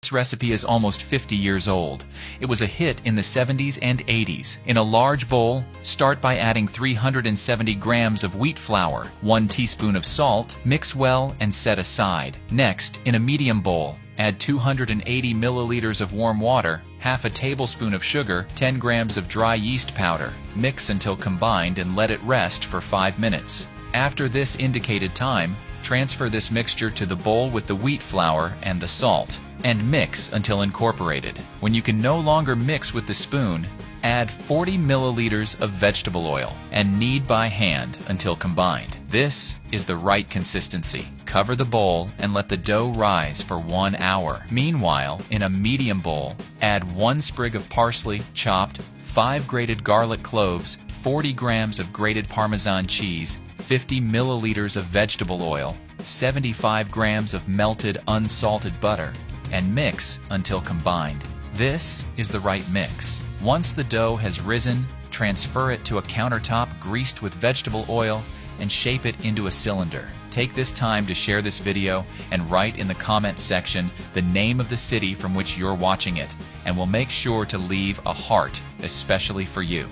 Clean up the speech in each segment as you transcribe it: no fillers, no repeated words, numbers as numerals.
This recipe is almost 50 years old. It was a hit in the 70s and 80s. In a large bowl, start by adding 370 grams of wheat flour, 1 teaspoon of salt, mix well and set aside. Next, in a medium bowl, add 280 milliliters of warm water, half a tablespoon of sugar, 10 grams of dry yeast powder. Mix until combined and let it rest for 5 minutes. After this indicated time, transfer this mixture to the bowl with the wheat flour and the salt, and mix until incorporated. When you can no longer mix with the spoon, add 40 milliliters of vegetable oil and knead by hand until combined. This is the right consistency. Cover the bowl and let the dough rise for 1 hour. Meanwhile, in a medium bowl, add 1 sprig of parsley, chopped, 5 grated garlic cloves, 40 grams of grated Parmesan cheese, 50 milliliters of vegetable oil, 75 grams of melted unsalted butter, and mix until combined. This is the right mix. Once the dough has risen, transfer it to a countertop greased with vegetable oil and shape it into a cylinder. Take this time to share this video and write in the comment section the name of the city from which you're watching it, and we'll make sure to leave a heart especially for you.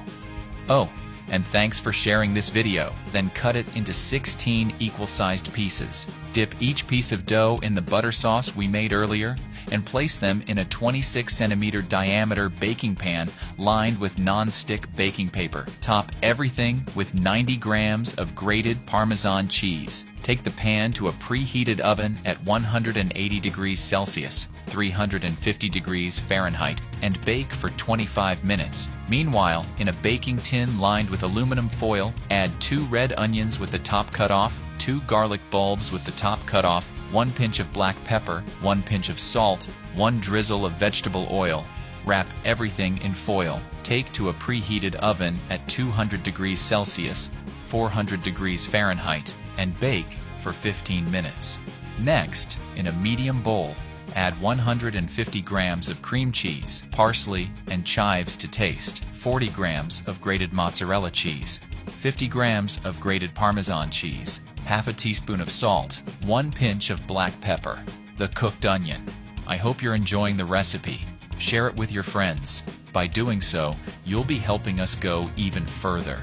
Oh, and thanks for sharing this video. Then cut it into 16 equal-sized pieces. Dip each piece of dough in the butter sauce we made earlier and place them in a 26-centimeter diameter baking pan lined with non-stick baking paper. Top everything with 90 grams of grated Parmesan cheese. Take the pan to a preheated oven at 180 degrees Celsius, 350 degrees Fahrenheit, and bake for 25 minutes. Meanwhile, in a baking tin lined with aluminum foil, add 2 red onions with the top cut off, 2 garlic bulbs with the top cut off, 1 pinch of black pepper, 1 pinch of salt, 1 drizzle of vegetable oil. Wrap everything in foil. Take to a preheated oven at 200 degrees Celsius, 400 degrees Fahrenheit, and bake for 15 minutes. Next, in a medium bowl, add 150 grams of cream cheese, parsley, and chives to taste, 40 grams of grated mozzarella cheese, 50 grams of grated Parmesan cheese, half a teaspoon of salt, 1 pinch of black pepper, the cooked onion. I hope you're enjoying the recipe. Share it with your friends. By doing so, you'll be helping us go even further.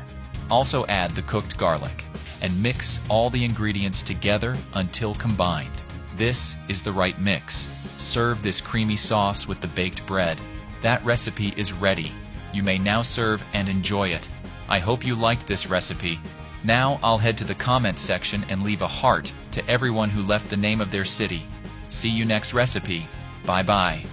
Also add the cooked garlic and mix all the ingredients together until combined. This is the right mix. Serve this creamy sauce with the baked bread. That recipe is ready. You may now serve and enjoy it. I hope you liked this recipe. Now I'll head to the comments section and leave a heart to everyone who left the name of their city. See you next recipe. Bye-bye.